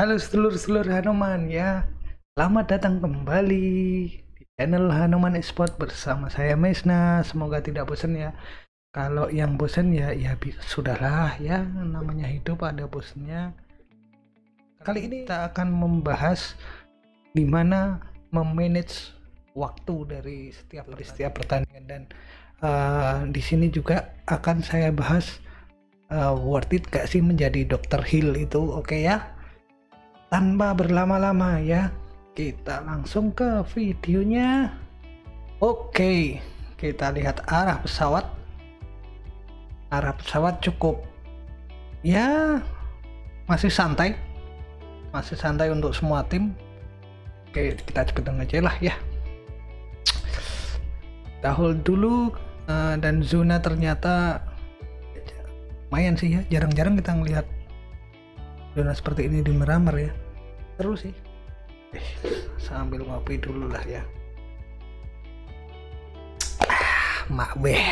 Halo sedulur-sedulur Hanoman ya. Selamat datang kembali di channel Hanoman Esport bersama saya Mesna. Semoga tidak bosan ya. Kalau yang bosan ya sudahlah ya, namanya hidup ada bosannya. Kali ini kita akan membahas gimana memanage waktu dari setiap pertandingan dan di sini juga akan saya bahas worth it gak sih menjadi Dr. Hill itu, oke ya? Tanpa berlama-lama ya, kita langsung ke videonya. Oke, kita lihat arah pesawat. Arah pesawat cukup ya, masih santai untuk semua tim. Oke, kita cepetan aja lah ya. Kita hold dulu. Dan zona ternyata lumayan sih ya, jarang-jarang kita ngelihat zona seperti ini di Miramar ya. Terus sih sambil ngopi dulu lah ya. Mak beh.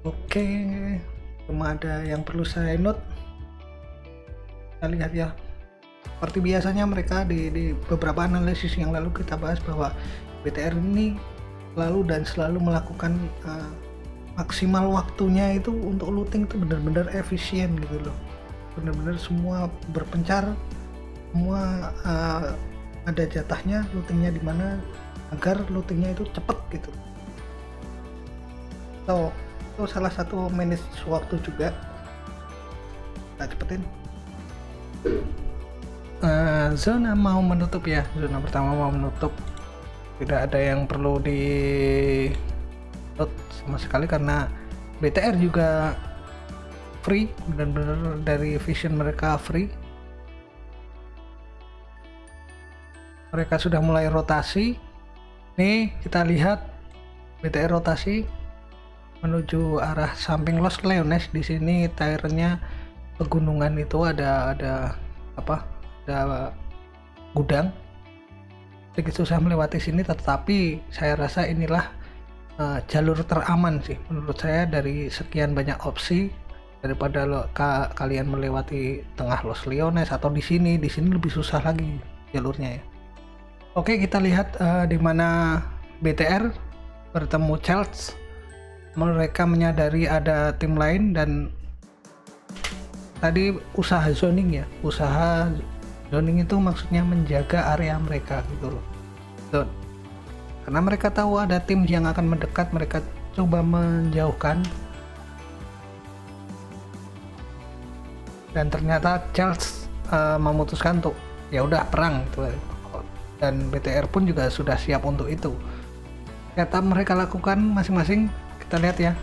Oke, cuma ada yang perlu saya note. Kita lihat ya, seperti biasanya mereka di beberapa analisis yang lalu kita bahas bahwa BTR ini selalu melakukan maksimal waktunya itu untuk looting itu benar-benar efisien gitu loh. Benar-benar semua berpencar, semua ada jatahnya lootingnya di mana agar lootingnya itu cepet gitu. Itu salah satu manage waktu juga. Kita cepetin. Zona mau menutup ya, zona pertama mau menutup. Tidak ada yang perlu di note sama sekali karena BTR juga free, benar-benar dari vision mereka free. Mereka sudah mulai rotasi. Nih kita lihat BTR rotasi menuju arah samping Los Leones. Di sini tire-nya pegunungan itu ada gudang. Sedikit susah melewati sini, tetapi saya rasa inilah jalur teraman sih menurut saya dari sekian banyak opsi. Daripada kalian melewati tengah Los Leones atau di sini lebih susah lagi jalurnya ya. Oke, kita lihat di mana BTR bertemu Chelsea. Mereka menyadari ada tim lain dan tadi usaha zoning ya. Usaha zoning itu maksudnya menjaga area mereka gitu loh. Karena mereka tahu ada tim yang akan mendekat, mereka coba menjauhkan. Dan ternyata Charles memutuskan untuk ya udah perang gitu. Dan BTR pun juga sudah siap untuk itu. Kata mereka lakukan masing-masing, kita lihat ya,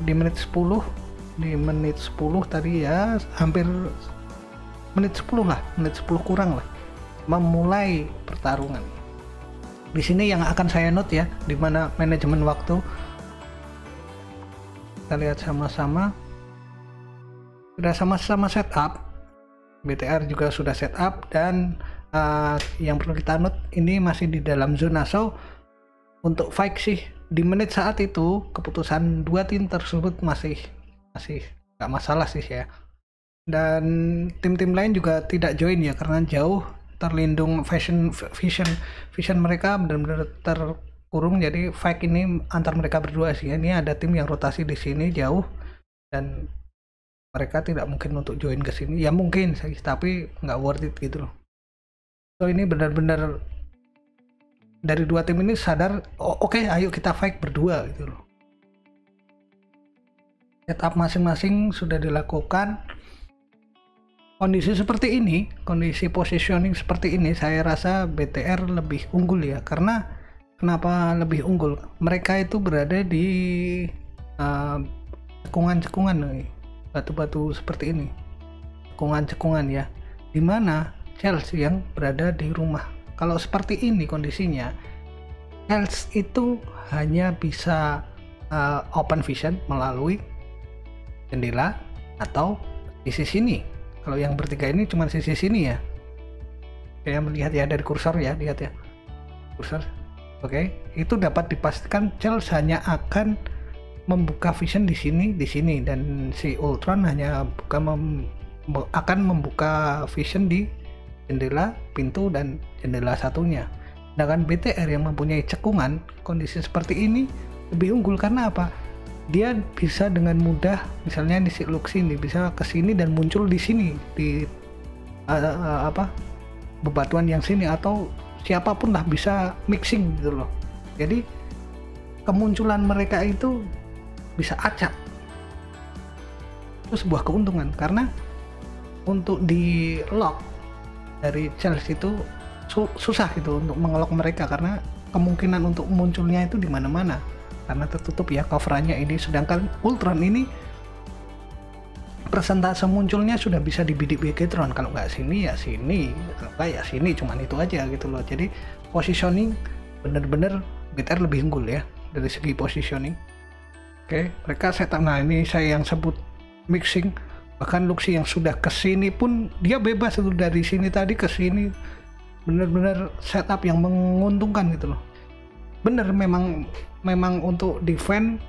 di menit 10 tadi ya, hampir menit 10 kurang lah, memulai pertarungan. Di sini yang akan saya note ya, di mana manajemen waktu. Kita lihat sama-sama. Sudah sama-sama setup, BTR juga sudah setup dan yang perlu kita note ini masih di dalam zona. So untuk fight sih di menit saat itu keputusan dua tim tersebut masih nggak masalah sih ya. Dan tim-tim lain juga tidak join ya karena jauh terlindung vision mereka benar-benar terkurung. Jadi fight ini antar mereka berdua sih. Ini ada tim yang rotasi di sini jauh dan mereka tidak mungkin untuk join ke sini. Ya mungkin sih, tapi nggak worth it gitu loh. So ini benar-benar dari dua tim ini sadar, oke, ayo kita fight berdua gitu loh. Setup masing-masing sudah dilakukan. Kondisi seperti ini, kondisi positioning seperti ini, saya rasa BTR lebih unggul ya. Karena kenapa lebih unggul? Mereka itu berada di cekungan-cekungan nih. Batu-batu seperti ini, cekungan-cekungan ya, dimana Chelsea yang berada di rumah. Kalau seperti ini kondisinya, Chelsea itu hanya bisa open vision melalui jendela atau sisi sini. Kalau yang bertiga ini cuma sisi sini ya. Saya melihat ya dari kursor ya, lihat ya kursor. Oke, itu dapat dipastikan Chelsea hanya akan membuka vision di sini dan si Ultron hanya akan membuka vision di jendela, pintu, dan jendela satunya. Sedangkan BTR yang mempunyai cekungan, kondisi seperti ini lebih unggul karena apa? Dia bisa dengan mudah, misalnya di si Lux ini bisa ke sini dan muncul di sini di bebatuan yang sini, atau siapapun lah bisa mixing gitu loh. Jadi kemunculan mereka itu bisa acak. Itu sebuah keuntungan karena untuk di lock dari Chelsea itu susah gitu untuk mengelok mereka karena kemungkinan untuk munculnya itu di mana-mana karena tertutup ya coverannya ini. Sedangkan Ultron ini persentase munculnya sudah bisa dibidik Begetron, kalau nggak sini ya sini, kalau nggak ya sini, cuman itu aja gitu loh. Jadi positioning bener-bener BTR lebih unggul ya dari segi positioning. Oke, mereka setup. Nah ini saya yang sebut mixing. Bahkan Luxi yang sudah kesini pun dia bebas itu dari sini tadi ke sini, bener-bener setup yang menguntungkan gitu loh. Bener, memang untuk defense,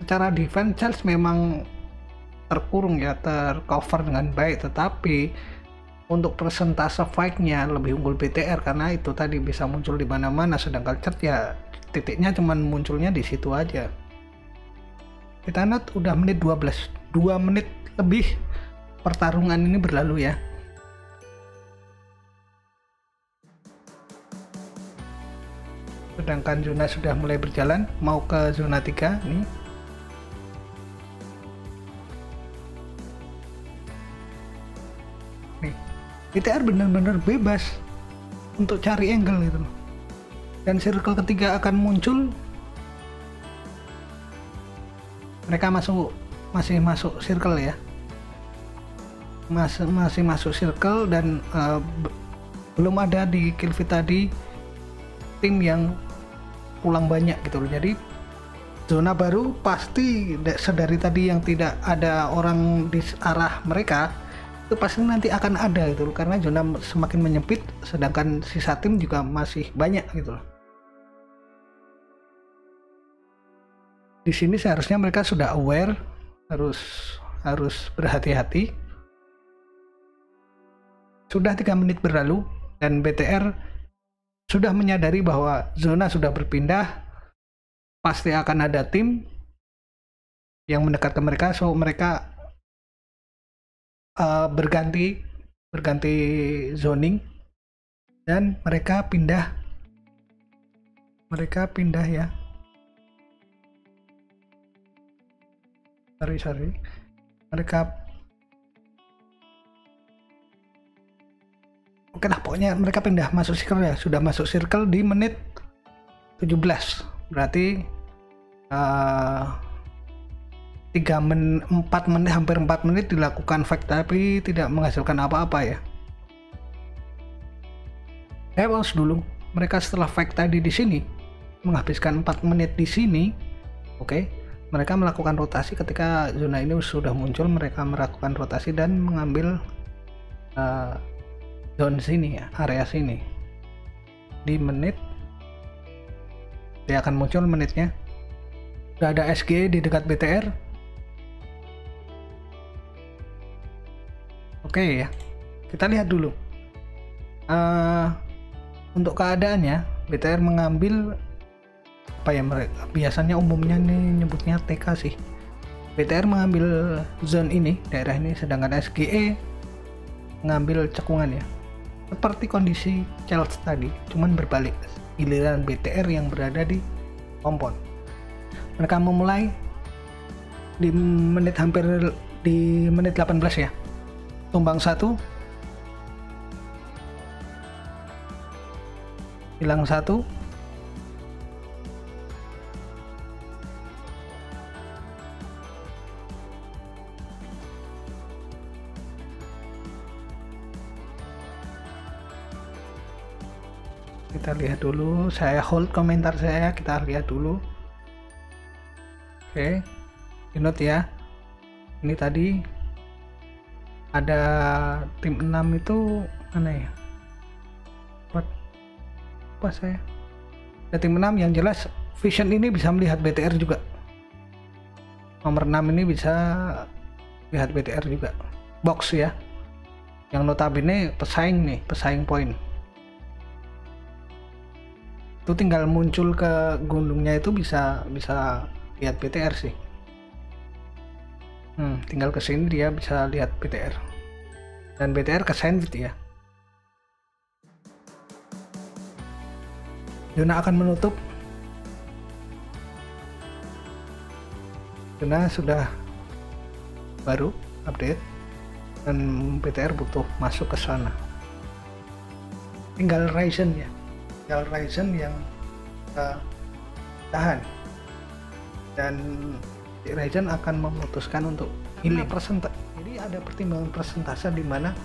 secara defense Charles memang terkurung ya, tercover dengan baik, tetapi untuk persentase fight-nya lebih unggul BTR karena itu tadi bisa muncul di mana-mana, sedangkan Charles ya titiknya cuman munculnya di situ aja. Kita lihat udah menit 12, 2 menit lebih pertarungan ini berlalu ya. Sedangkan zona sudah mulai berjalan mau ke zona 3 nih. Nih, BTR benar-benar bebas untuk cari angle gitu. Dan circle ketiga akan muncul. Mereka masih masuk circle ya. Masih masuk circle dan belum ada di kill feed tadi tim yang pulang banyak gitu loh. Jadi zona baru pasti sedari tadi yang tidak ada orang di arah mereka itu pasti nanti akan ada gitu loh, karena zona semakin menyempit sedangkan sisa tim juga masih banyak gitu loh. Di sini seharusnya mereka sudah aware, harus berhati-hati. Sudah 3 menit berlalu dan BTR sudah menyadari bahwa zona sudah berpindah, pasti akan ada tim yang mendekat ke mereka, so mereka berganti zoning dan mereka pindah ya. Sorry. Oke lah, pokoknya mereka pindah masuk circle ya. Sudah masuk circle di menit 17. Berarti 4 menit, hampir 4 menit dilakukan fight tapi tidak menghasilkan apa-apa ya. Saya pause dulu. Mereka setelah fight tadi di sini menghabiskan 4 menit di sini. Oke. Mereka melakukan rotasi ketika zona ini sudah muncul, mereka melakukan rotasi dan mengambil zone sini ya, area sini. Di menit dia akan muncul menitnya. Sudah ada SG di dekat BTR. Oke ya, kita lihat dulu. Untuk keadaannya, BTR mengambil apa ya, mereka biasanya umumnya nih nyebutnya TK sih. BTR mengambil zone ini, daerah ini, sedangkan SGE mengambil cekungan ya. Seperti kondisi Chelsea tadi, cuman berbalik. Giliran BTR yang berada di kompon. Mereka memulai di menit 18 ya. Tumbang 1, hilang 1. Kita lihat dulu, saya hold komentar saya, kita lihat dulu. Oke, note ya, ini tadi ada tim 6 itu mana ya, apa saya, ada tim 6 yang jelas vision ini bisa melihat BTR juga, nomor 6 ini bisa lihat BTR juga, box ya, yang notabene pesaing poin. Itu tinggal muncul ke gunungnya itu bisa lihat BTR sih. Tinggal ke sini dia bisa lihat BTR. Dan BTR ke sandwich ya. Zona akan menutup. Zona sudah baru update dan BTR butuh masuk ke sana. Tinggal Ryzen ya. Ryzen yang tahan, dan Ryzen akan memutuskan untuk healing jadi ada pertimbangan persentase di mana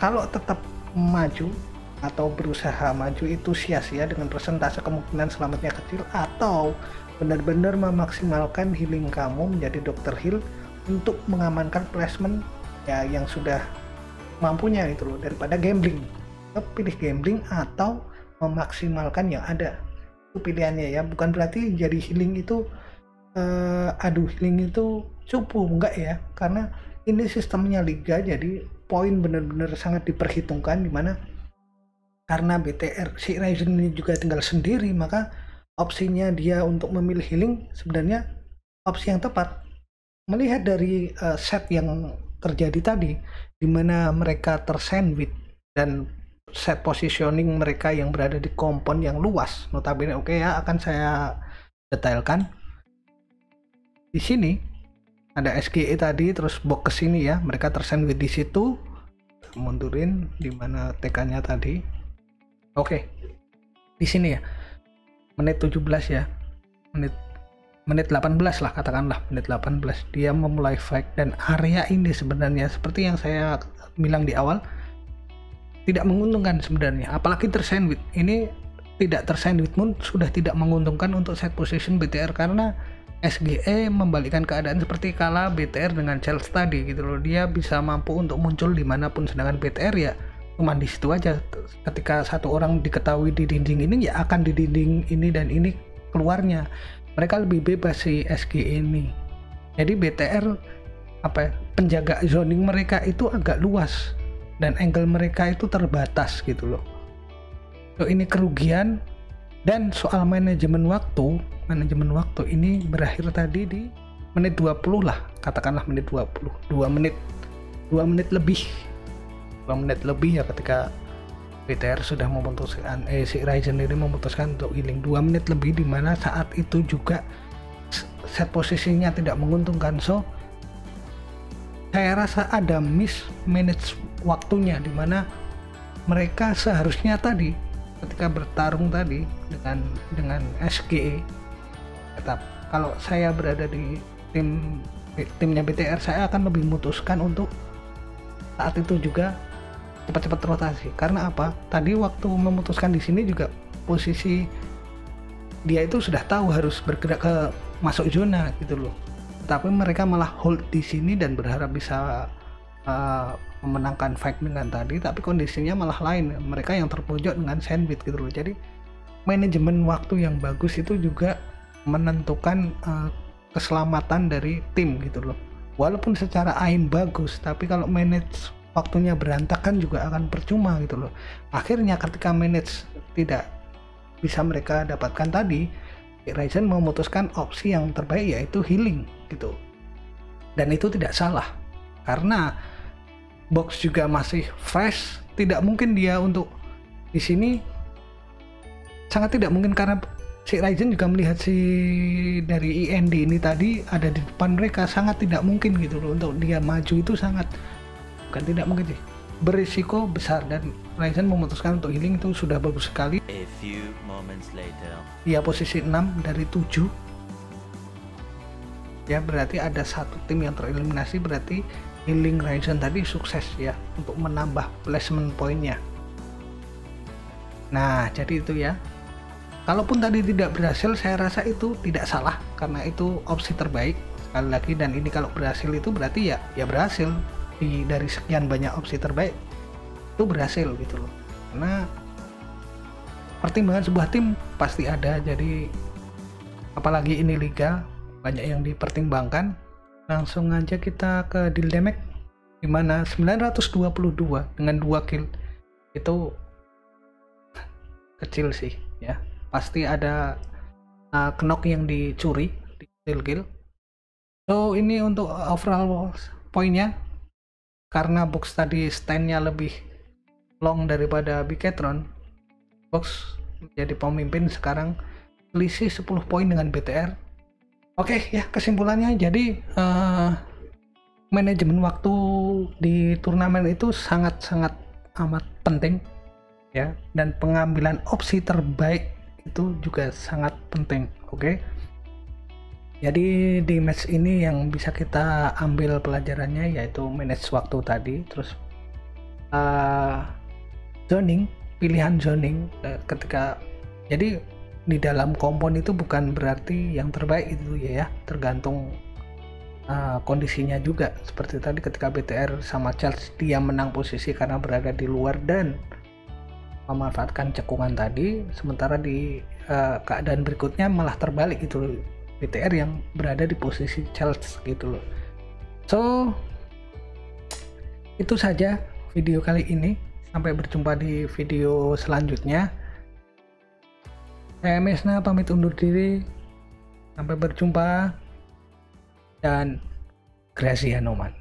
kalau tetap maju atau berusaha maju itu sia-sia dengan persentase kemungkinan selamatnya kecil, atau benar-benar memaksimalkan healing kamu menjadi dokter heal untuk mengamankan placement ya yang sudah mampunya itu loh, daripada gambling. Pilih gambling atau memaksimalkan yang ada, itu pilihannya ya. Bukan berarti jadi healing itu healing itu cupu, enggak ya, karena ini sistemnya liga, jadi poin benar-benar sangat diperhitungkan, dimana karena BTR si Ryzen ini juga tinggal sendiri, maka opsinya dia untuk memilih healing sebenarnya opsi yang tepat. Melihat dari set yang terjadi tadi, dimana mereka tersandwich dan set positioning mereka yang berada di kompon yang luas, notabene oke ya, akan saya detailkan. Di sini ada SGE tadi, terus box ke sini ya, mereka tersandwich di situ. Mundurin di mana TK-nya tadi. Oke. Di sini ya. Menit 17 ya. Menit 18 lah katakanlah, menit 18 dia memulai fight, dan area ini sebenarnya seperti yang saya bilang di awal tidak menguntungkan sebenarnya, apalagi tersandwich. Ini tidak tersandwich pun sudah tidak menguntungkan untuk set position BTR, karena SGE membalikkan keadaan seperti kala BTR dengan Chelsea tadi gitu loh. Dia bisa mampu untuk muncul dimanapun, sedangkan BTR ya cuma di situ aja. Ketika satu orang diketahui di dinding ini, ya akan di dinding ini dan ini keluarnya. Mereka lebih bebas si SGE ini. Jadi BTR penjaga zoning mereka itu agak luas, dan angle mereka itu terbatas gitu loh. So, ini kerugian. Dan soal manajemen waktu ini berakhir tadi di menit 20 lah, katakanlah menit 20, 2 menit lebih ya, ketika BTR sudah memutuskan si Ryzen ini memutuskan untuk healing 2 menit lebih, dimana saat itu juga set posisinya tidak menguntungkan. So saya rasa ada mismanage waktunya, dimana mereka seharusnya tadi ketika bertarung tadi dengan SGE, tetap kalau saya berada di timnya BTR, saya akan lebih memutuskan untuk saat itu juga cepat-cepat rotasi. Karena apa? Tadi waktu memutuskan di sini juga posisi dia itu sudah tahu harus bergerak ke masuk zona gitu loh. Tapi mereka malah hold di sini dan berharap bisa memenangkan fight dengan tadi, tapi kondisinya malah lain. Mereka yang terpojok dengan sandwich gitu loh. Jadi manajemen waktu yang bagus itu juga menentukan keselamatan dari tim gitu loh. Walaupun secara aim bagus, tapi kalau manage waktunya berantakan juga akan percuma gitu loh. Akhirnya ketika manage tidak bisa mereka dapatkan tadi, Ryzen memutuskan opsi yang terbaik, yaitu healing gitu. Dan itu tidak salah, karena box juga masih fresh. Tidak mungkin dia untuk di sini, sangat tidak mungkin, karena si Ryzen juga melihat si dari IND ini tadi ada di depan mereka. Sangat tidak mungkin gitu loh untuk dia maju, itu sangat bukan tidak mungkin sih, berisiko besar. Dan Ryzen memutuskan untuk healing, itu sudah bagus sekali. A few moments later. Dia posisi 6 dari 7 ya, berarti ada satu tim yang tereliminasi. Berarti healing Ryzen tadi sukses ya untuk menambah placement poinnya. Nah jadi itu ya, kalaupun tadi tidak berhasil, saya rasa itu tidak salah, karena itu opsi terbaik sekali lagi. Dan ini kalau berhasil itu berarti ya berhasil. Dari sekian banyak opsi terbaik itu berhasil gitu loh, karena pertimbangan sebuah tim pasti ada. Jadi apalagi ini liga, banyak yang dipertimbangkan. Langsung aja kita ke deal damage. dimana 922 dengan 2 kill itu kecil sih ya, pasti ada knock yang dicuri di kill. So ini untuk overall poinnya, karena Box tadi standnya lebih long daripada Biketron, Box menjadi pemimpin sekarang, selisih 10 poin dengan BTR. Oke ya, kesimpulannya jadi manajemen waktu di turnamen itu sangat-sangat amat penting ya, dan pengambilan opsi terbaik itu juga sangat penting. Oke. Jadi di match ini yang bisa kita ambil pelajarannya yaitu manage waktu tadi, terus zoning, pilihan zoning ketika, jadi di dalam kompon itu bukan berarti yang terbaik itu ya, tergantung kondisinya juga. Seperti tadi ketika BTR sama Charles, dia menang posisi karena berada di luar dan memanfaatkan cekungan tadi, sementara di keadaan berikutnya malah terbalik gitu, BTR yang berada di posisi Charles gitu loh. So itu saja video kali ini, sampai berjumpa di video selanjutnya. Saya Mesna pamit undur diri, sampai berjumpa dan Grazie Hanoman.